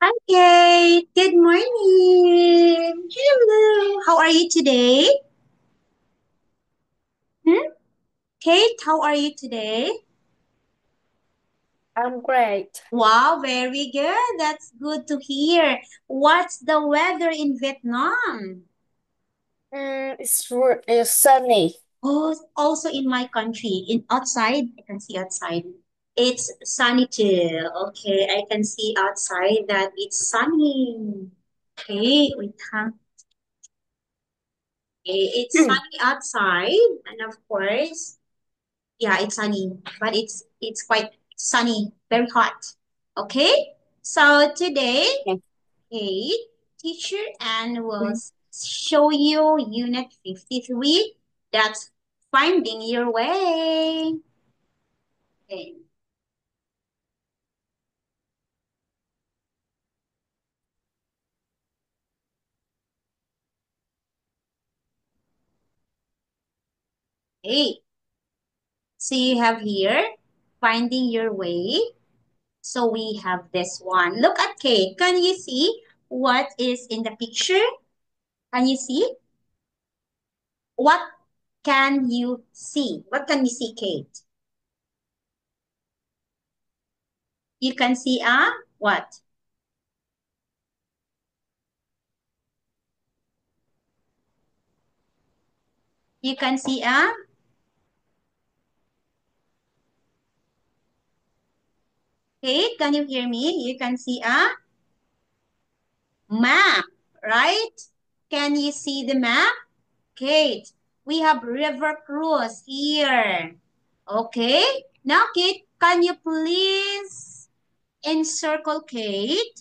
Hi, Kate. Good morning. Hello. How are you today? Hmm? Kate, how are you today? I'm great. Wow, very good. That's good to hear. What's the weather in Vietnam? It's sunny. Oh, also in my country, in outside, I can see outside. It's sunny too. Okay, I can see outside that it's sunny. Okay, wait, huh? Okay, it's sunny outside, and of course, yeah, it's sunny, but it's quite sunny, very hot. Okay, so today, Yeah. hey, teacher Anne will Mhm. show you Unit 53. That's finding your way. Okay, hey, so you have here finding your way. So we have this one. Look at Kate. Can you see what is in the picture? Can you see? What can you see? What can you see, Kate? You can see a what? You can see a Kate. Can you hear me? You can see a map, right? Can you see the map, Kate? We have River Cruise here. Okay. Now, Kate, can you please encircle Kate?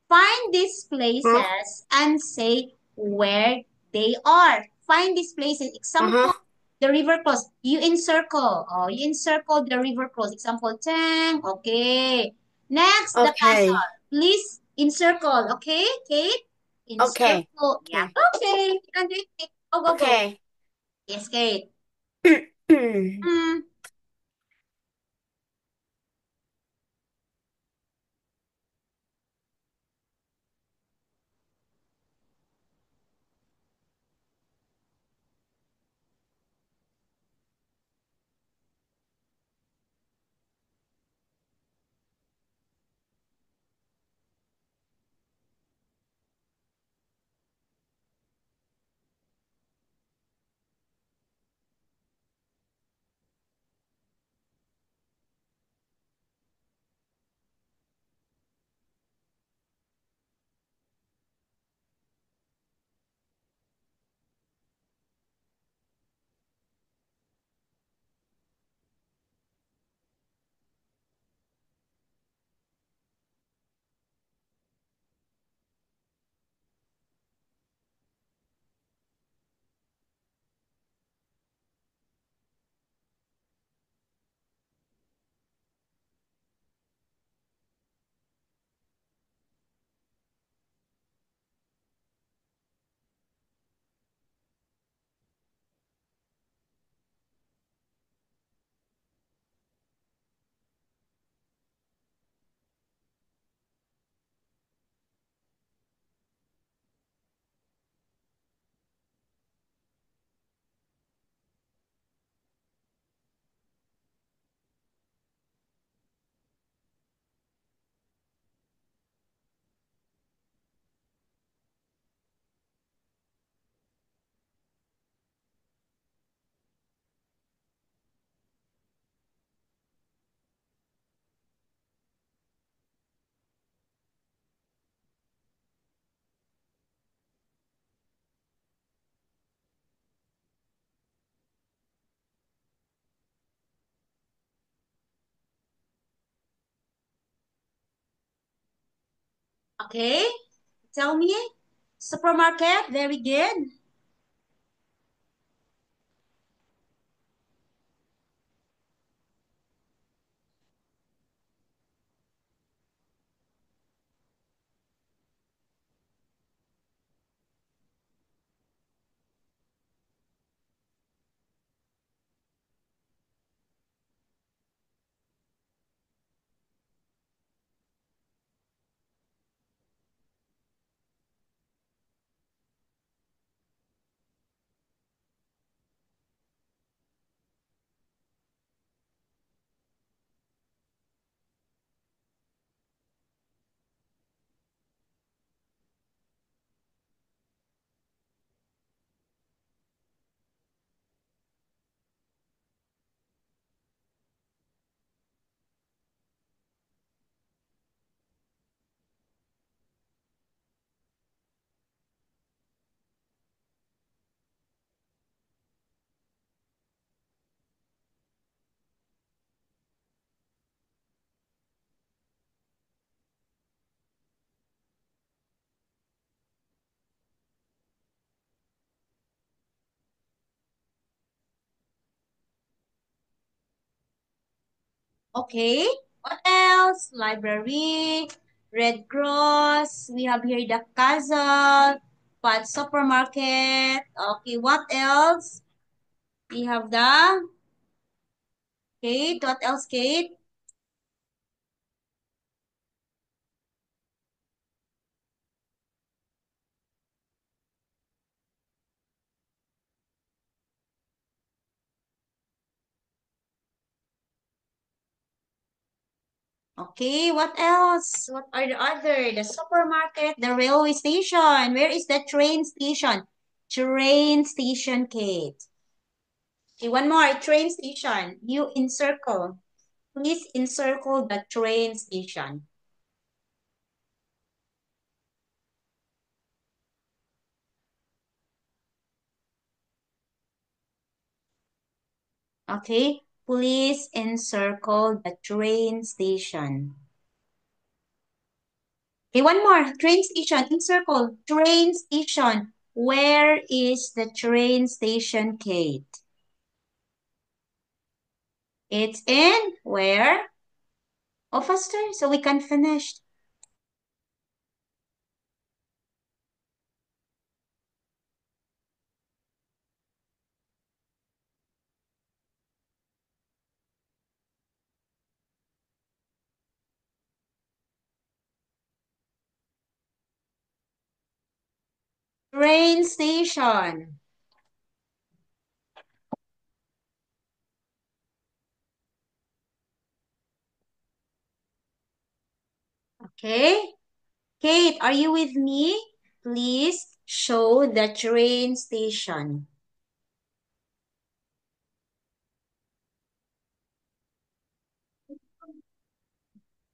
Find these Huh? places and say where they are. Find these places. Uh-huh. Example, the river cross. You encircle. Oh, you encircle the river cross. Example, Tang. Okay. Next, the Okay. castle. Please encircle. Okay, Kate? Okay. Encircle. Yeah. Okay. Okay. You can do it. Go, go, go. Okay. Yes, Kate. Hmm. Okay. Tell me. Supermarket. Very good. Okay. What else? Library, Red Cross. We have here the castle, Pat supermarket. Okay. What else? We have the Kate. What else, Kate? Okay. What else? What are the other? The supermarket, the railway station. Where is the train station? Train station, Kate. Okay. One more. Train station. You encircle. Please encircle the train station. Okay, please encircle the train station. Okay, one more. Train station, encircle. Train station. Where is the train station, Kate? It's in where? Oh, faster, so we can finish. Train station. Okay. Kate, are you with me? Please show the train station.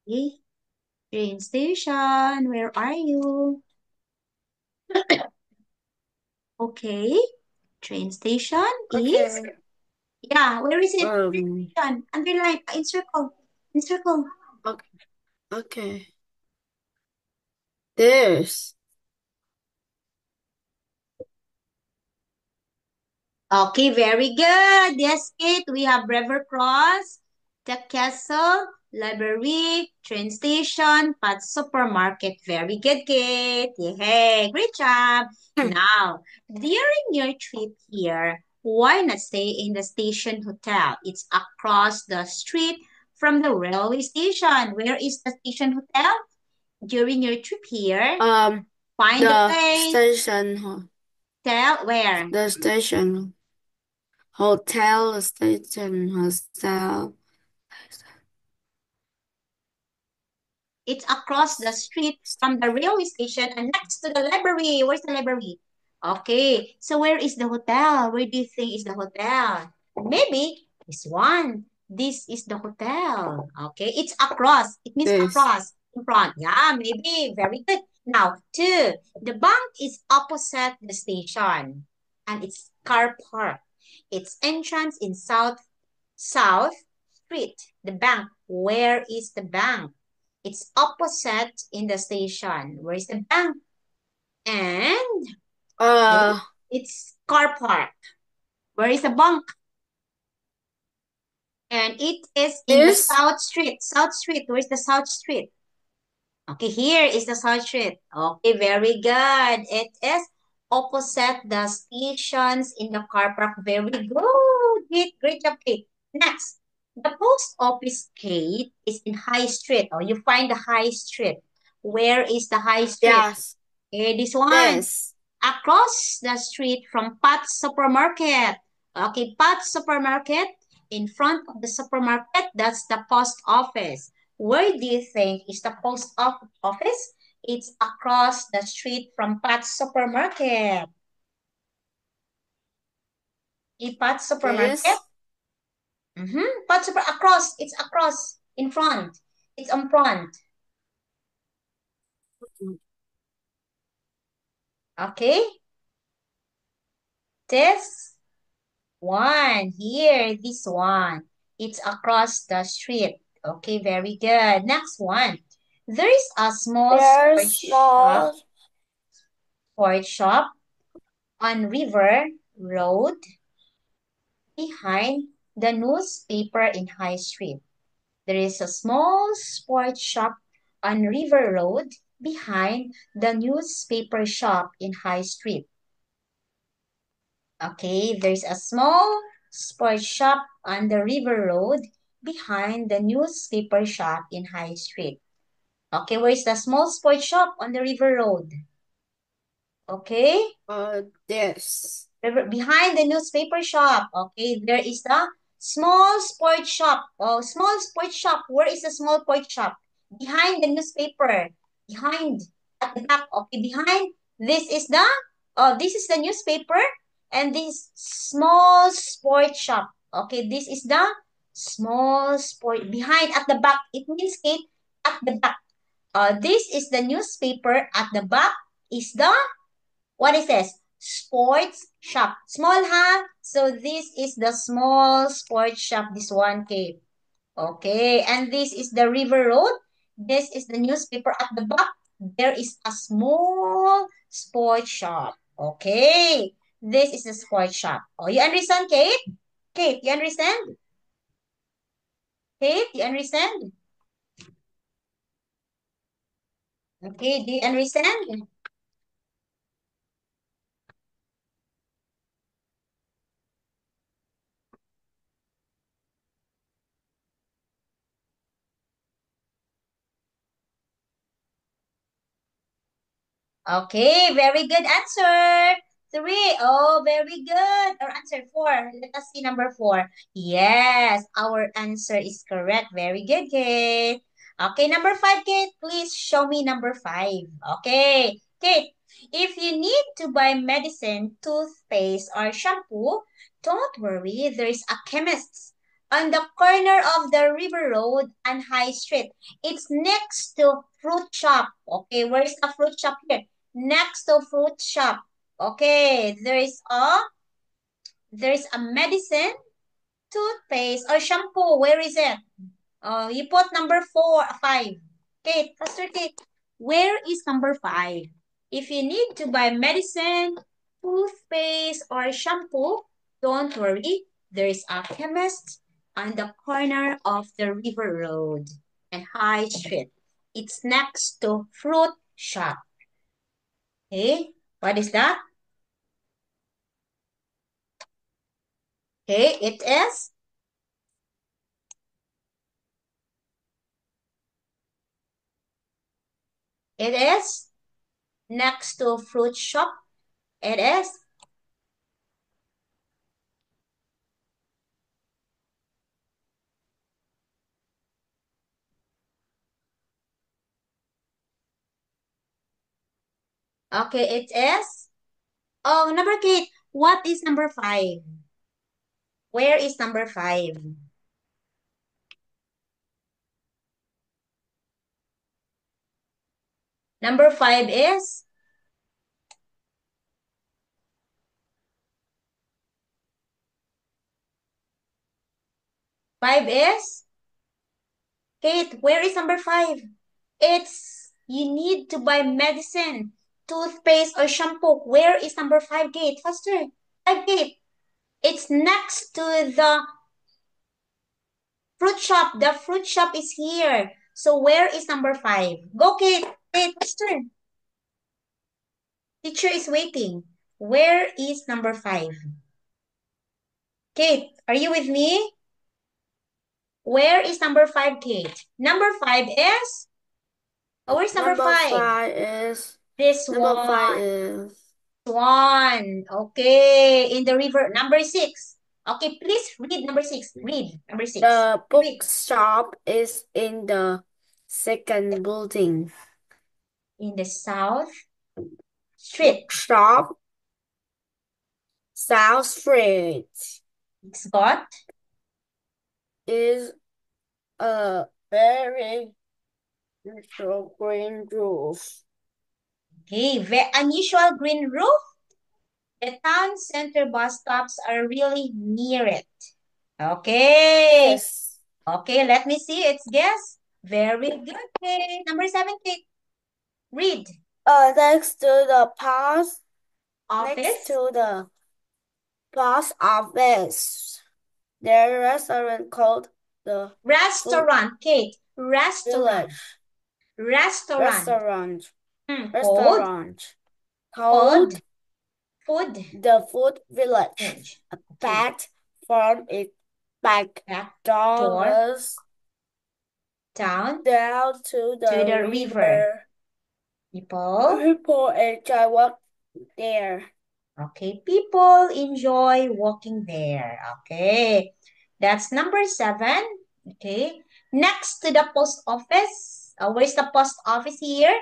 Okay. Train station, where are you? Okay. Train station is, Okay. yeah, where is it? Train Um. station, underline, encircle, encircle. Okay. Okay. This. Okay, very good. Yes, Kate, we have River Cross, the castle, library, train station, Pat supermarket. Very good, Kate. Yay, great job. Now, during your trip here, why not stay in the station hotel? It's across the street from the railway station. Where is the station hotel? During your trip here, Um. find the The place. station. Tell where. The station. Hotel. Station. Hostel. It's across the street from the railway station and next to the library. Where's the library? Okay, so where is the hotel? Where do you think is the hotel? Maybe this one. This is the hotel. Okay, it's across. It means This. across in front. Yeah, maybe. Very good. Now, two. The bank is opposite the station and it's car park. Its entrance in South Street. The bank. Where is the bank? It's opposite in the station. Where is the bank? And okay, Uh. it's car park. Where is the bank? And it is in the This. South Street. South Street. Where is the South Street? Okay, here is the South Street. Okay, very good. It is opposite the stations in the car park. Very good. Great job, Kate. Next, the post office gate is in High Street. Oh, you find the High Street. Where is the High Street? Yes. Okay, this one. This. Across the street from Pat's Supermarket. Okay, Pat's Supermarket. In front of the supermarket, that's the post office. Where do you think is the office? It's across the street from Pat's Supermarket. Pat's Supermarket? This. Pat's Super across. It's across. In front. It's on front. Okay. This one here, this one. It's across the street. Okay, very good. Next one. There is a small There's small. sports shop on River Road behind the newspaper in High Street. There is a small sports shop on River Road behind the newspaper shop in High Street. Okay, there's a small sports shop on the River Road behind the newspaper shop in High Street. Okay, where's the small sports shop on the River Road? Okay, This. behind the newspaper shop. Okay, there is the small sports shop. Oh, small sports shop. Where is the small sports shop? Behind the newspaper. Behind at the back. Okay, behind. This is the newspaper, and this small sports shop. Okay, this is the small sport behind at the back. It means Kate at the back. This is the newspaper. At the back is the what is this? Sports shop. Small, huh? So this is the small sports shop, this one, Kate. Okay, and this is the River Road. This is the newspaper at the back. There is a small sports shop. Okay, this is the sports shop. Oh, you understand, Kate? Kate, you understand? Kate, you understand? Okay, do you understand? Okay, very good answer. Three. Oh, very good. Our answer four. Let us see number four. Yes, our answer is correct. Very good, Kate. Okay, number five, Kate. Please show me number five. Okay, Kate. If you need to buy medicine, toothpaste, or shampoo, don't worry. There is a chemist on the corner of the River Road and High Street. It's next to fruit shop. Okay, where is the fruit shop here? Next to fruit shop. Okay, there is a medicine, toothpaste, or shampoo. Where is it? You put number five. Kate, faster Kate. Where is number five? If you need to buy medicine, toothpaste, or shampoo, don't worry. There is a chemist on the corner of the River Road and High Street. It's next to fruit shop. Okay, what is that? Okay, it is next to fruit shop. It is. Okay, it is. Oh, number Kate, what is number five? Where is number five? Number five is Kate, where is number five? It's you need to buy medicine, toothpaste, or shampoo. Where is number five, Kate? Faster. Five, Kate. It's next to the fruit shop. The fruit shop is here. So where is number five? Go, Kate. Kate, faster. Teacher is waiting. Where is number five? Kate, are you with me? Where is number five, Kate? Number five is? Oh, where's number Number five? five is. This Number five one. is. One. Okay. In the river. Number six. Okay, please read number six. Read number six. The Read. bookshop is in the second building. In the South Street. Bookshop, South Street, It's got. is a very unusual green roof. Okay. Unusual green roof. The town center bus stops are really near it. Okay. Yes. Okay, let me see. It's guess. Very good, Kate. Number seven, Kate. Read. Next to the post, next Office. to the post office, there's a restaurant called the food Restaurant, Kate. Restaurant. village. Restaurant. Restaurant. Hold. Restaurant. Hold. Called Food. the food village. Village. A Okay. platform is back Back door. doors Down down to to the the river. river. People. People enjoy walk there. Okay. People enjoy walking there. Okay. That's number 7. Okay. Next to the post office. Where's the post office here?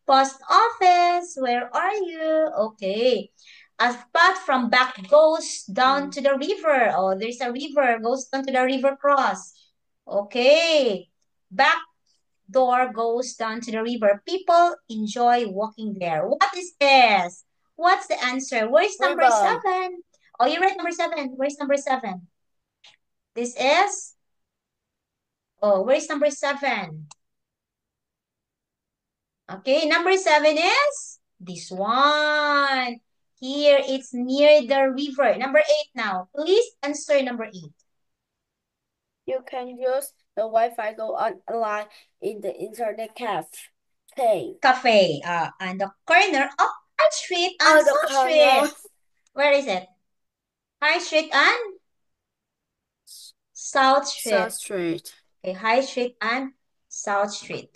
Post office. Where are you? Okay. A path from back goes down Mm. to the river. Oh, there's a river. Goes down to the river cross. Okay. Back door goes down to the river. People enjoy walking there. What is this? What's the answer? Where's number River. 7? Oh, you read number 7. Where's number 7? This is? Oh, where's number 7? Okay, number 7 is this one. Here, it's near the river. Number 8 now. Please answer number 8. You can use the Wi-Fi go online in the internet cafe. Cafe. On the corner of High Street and On the South Street. corner. Where is it? High Street and South Street. South Street. Okay, High Street and South Street.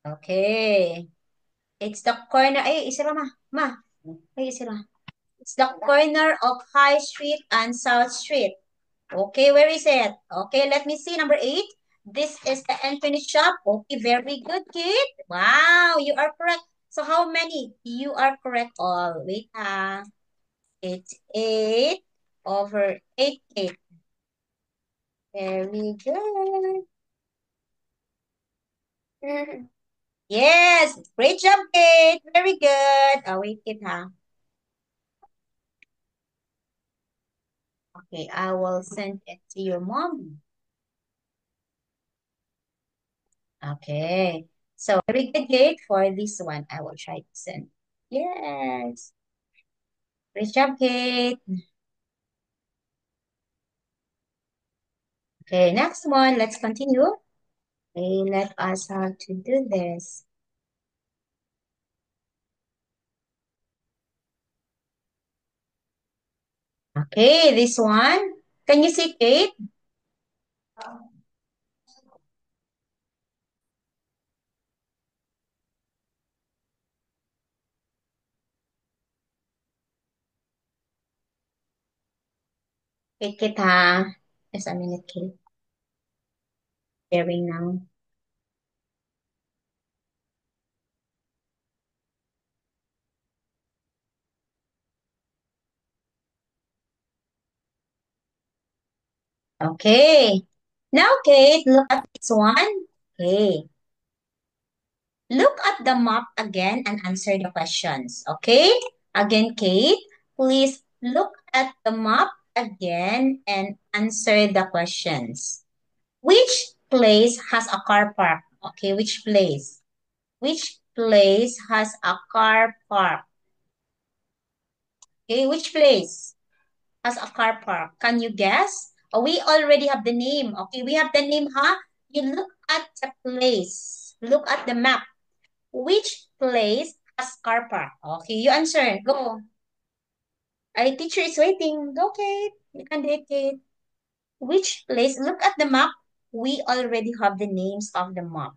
Okay. It's the corner. Ay, isira ma. Ma. Ay, isira. It's the corner of High Street and South Street. Okay, where is it? Okay, let me see. Number 8. This is the Anthony shop. Okay, very good, kid. Wow, you are correct. So how many? You are correct all. Wait, it's 8 over 8, 8. Very good. Yes, great job, Kate. Very good. Oh, wait, Kate, Okay, I will send it to your mom. Okay. So very good, Kate, for this one. I will try to send. Yes. Great job, Kate. Okay, next one. Let's continue. Okay, let us how to do this. Okay, this one. Can you see Kate? Wait, Kate, Just a minute, Kate. Sharing now. Okay. Now, Kate, look at this one. Okay. Look at the map again and answer the questions. Okay? Again, Kate, please look at the map again and answer the questions. Which place has a car park? Okay, which place? Which place has a car park? Okay, which place has a car park? Can you guess? Oh, we already have the name. Okay, we have the name, huh? You look at the place. Look at the map. Which place has car park? Okay, you answer. Go. Our teacher is waiting. Go, Kate. You can do it, Kate. Which place? Look at the map. We already have the names of the map.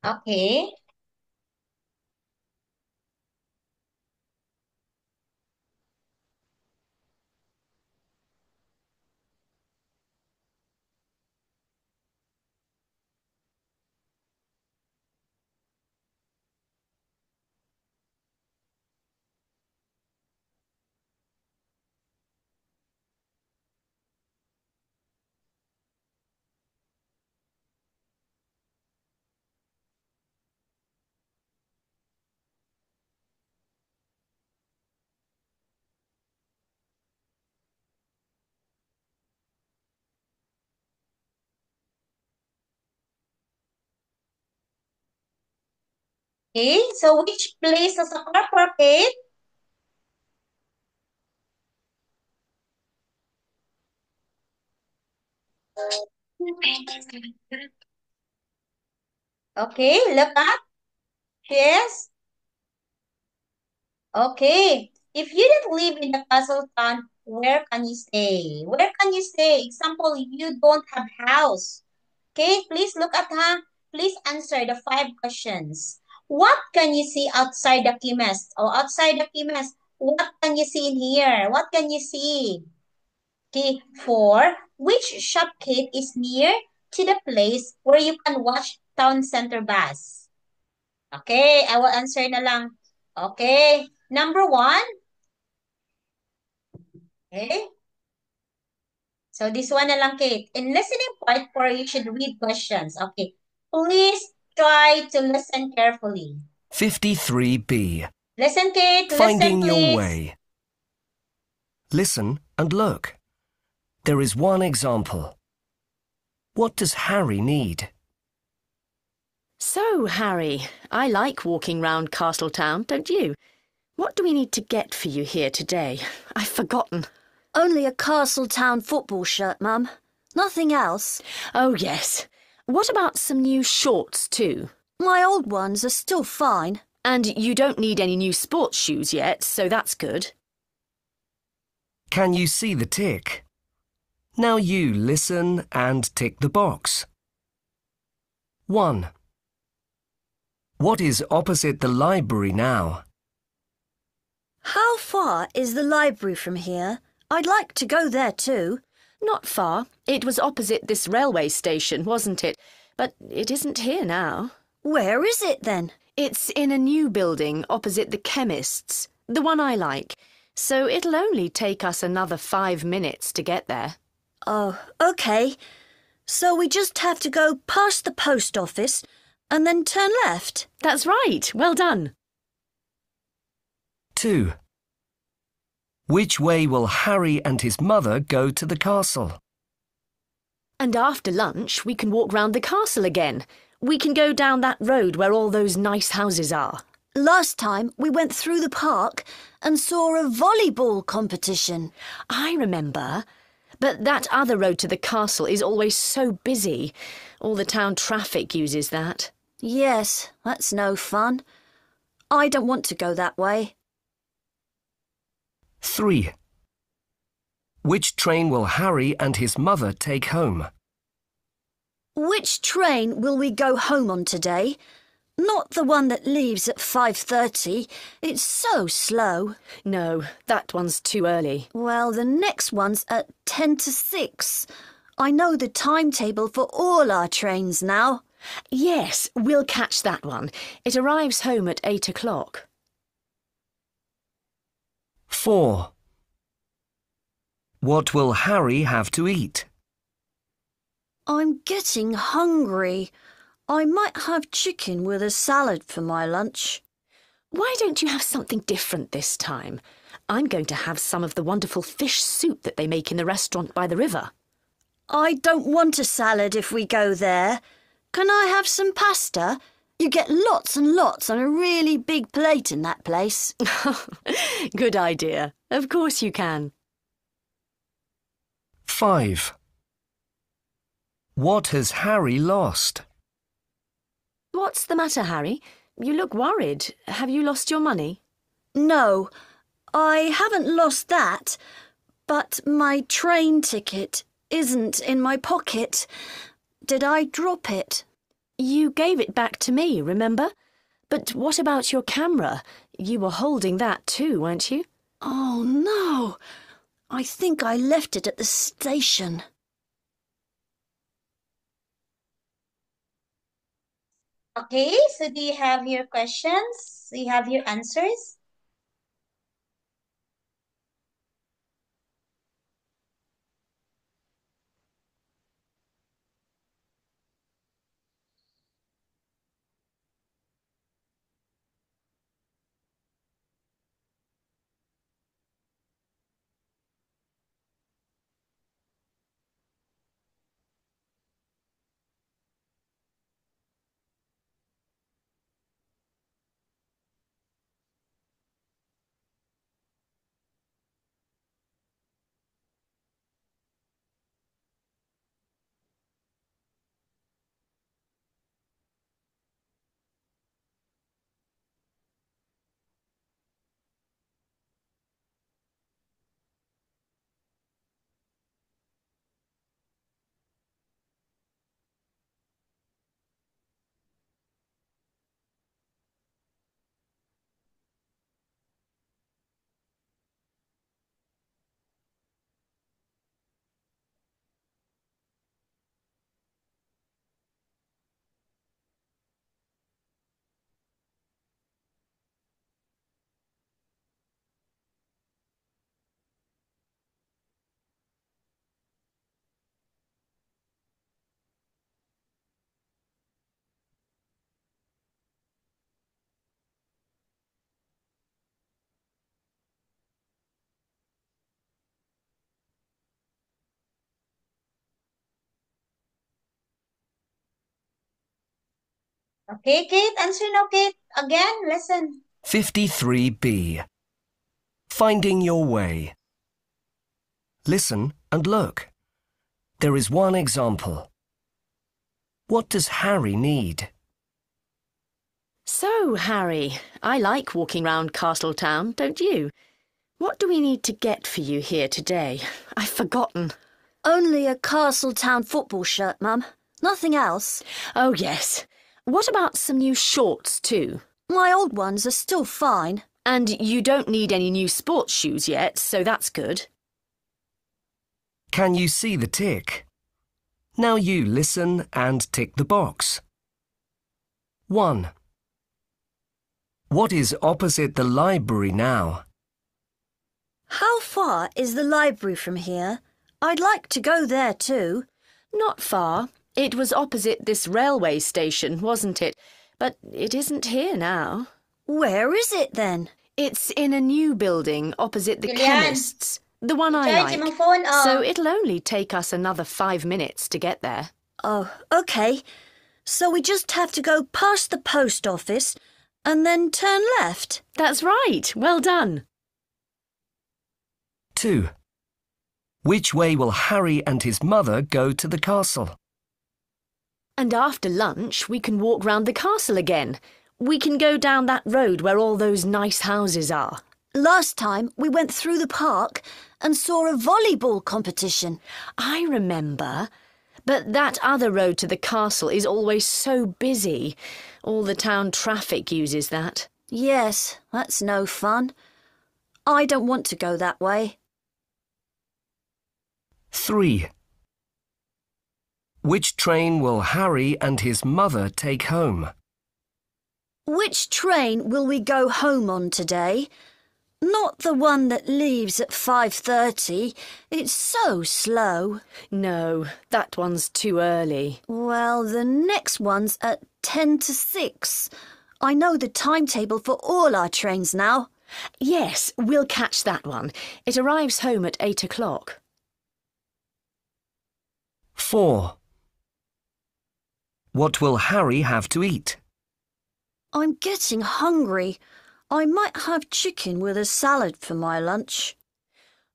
Okay. Okay, so which place has a car park, Kate? Okay, look up. Yes. Okay. If you don't live in the castle town, where can you stay? Where can you stay? Example, you don't have house. Okay, please look at her. Please answer the 5 questions. What can you see outside the chemist or outside the chemist? What can you see in here? What can you see? Okay, 4. Which shopgate is near to the place where you can watch town center bus? Okay, I will answer na lang. Okay, number 1. Okay, so this one na lang, Kate. In listening part 4, you should read questions. Okay, please try to listen carefully. 53B. Listen, Kate. Listen, Finding your please. way. Listen and look. There is one example. What does Harry need? So, Harry, I like walking round Castletown, don't you? What do we need to get for you here today? I've forgotten. Only a Castletown football shirt, Mum. Nothing else. Oh, yes. What about some new shorts, too? My old ones are still fine. And you don't need any new sports shoes yet, so that's good. Can you see the tick? Now you listen and tick the box. 1. What is opposite the library now? How far is the library from here? I'd like to go there too. Not far. It was opposite this railway station, wasn't it? But it isn't here now. Where is it then? It's in a new building opposite the chemist's, the one I like. So it'll only take us another 5 minutes to get there. Oh, OK. So we just have to go past the post office and then turn left? That's right. Well done. 2. Which way will Harry and his mother go to the castle? And after lunch, we can walk round the castle again. We can go down that road where all those nice houses are. Last time we went through the park and saw a volleyball competition. I remember. But that other road to the castle is always so busy. All the town traffic uses that. Yes, that's no fun. I don't want to go that way. 3. Which train will Harry and his mother take home? Which train will we go home on today? Not the one that leaves at 5:30. It's so slow. No, that one's too early. Well, the next one's at 10 to 6. I know the timetable for all our trains now. Yes, we'll catch that one. It arrives home at 8 o'clock. 4. What will Harry have to eat? I'm getting hungry. I might have chicken with a salad for my lunch. Why don't you have something different this time? I'm going to have some of the wonderful fish soup that they make in the restaurant by the river. I don't want a salad if we go there. Can I have some pasta? You get lots and lots on a really big plate in that place. Good idea. Of course you can. 5. What has Harry lost? What's the matter, Harry? You look worried. Have you lost your money? No, I haven't lost that, but my train ticket isn't in my pocket. Did I drop it? You gave it back to me, remember? But what about your camera? You were holding that too, weren't you? Oh, no. I think I left it at the station. Okay, so do you have your questions? Do you have your answers? Okay, Kate, answer now, Kate. Again, listen. 53B. Finding your way. Listen and look. There is one example. What does Harry need? So, Harry, I like walking round Castletown, don't you? What do we need to get for you here today? I've forgotten. Only a Castletown football shirt, Mum. Nothing else. Oh, yes. What about some new shorts, too? My old ones are still fine. And you don't need any new sports shoes yet, so that's good. Can you see the tick? Now you listen and tick the box. 1. What is opposite the library now? How far is the library from here? I'd like to go there too. Not far. It was opposite this railway station, wasn't it? But it isn't here now. Where is it then? It's in a new building opposite the Julian. chemist's. The one I Charge like. mo phone, So it'll only take us another 5 minutes to get there. Oh, OK. So we just have to go past the post office and then turn left. That's right. Well done. 2. Which way will Harry and his mother go to the castle? And after lunch, we can walk round the castle again. We can go down that road where all those nice houses are. Last time we went through the park and saw a volleyball competition. I remember. But that other road to the castle is always so busy. All the town traffic uses that. Yes, that's no fun. I don't want to go that way. 3. Which train will Harry and his mother take home? Which train will we go home on today? Not the one that leaves at 5:30. It's so slow. No, that one's too early. Well, the next one's at 10 to 6. I know the timetable for all our trains now. Yes, we'll catch that one. It arrives home at 8 o'clock. 4. What will Harry have to eat? I'm getting hungry. I might have chicken with a salad for my lunch.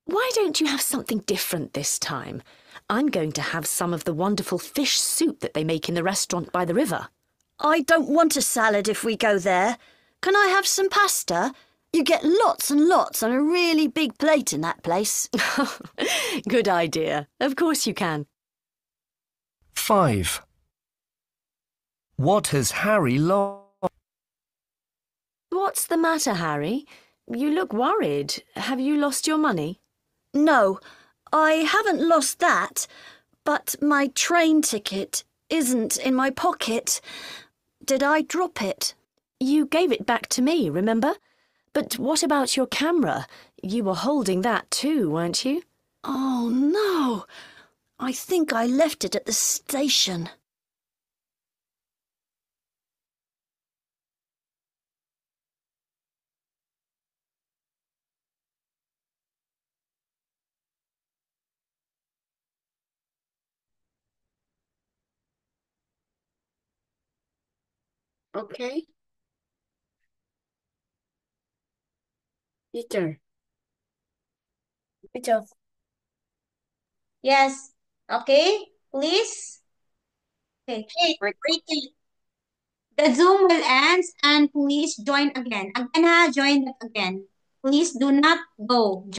Why don't you have something different this time? I'm going to have some of the wonderful fish soup that they make in the restaurant by the river. I don't want a salad if we go there. Can I have some pasta? You get lots and lots on a really big plate in that place. Good idea. Of course you can. 5. What has Harry lost? What's the matter, Harry? You look worried. Have you lost your money? No, I haven't lost that, but my train ticket isn't in my pocket. Did I drop it? You gave it back to me, remember? But what about your camera? You were holding that too, weren't you? Oh, no. I think I left it at the station. Okay. Teacher. Teacher. Yes. Okay. Please. Okay. Wait. The Zoom will end and please join again. Again ha, join that again. Please do not go.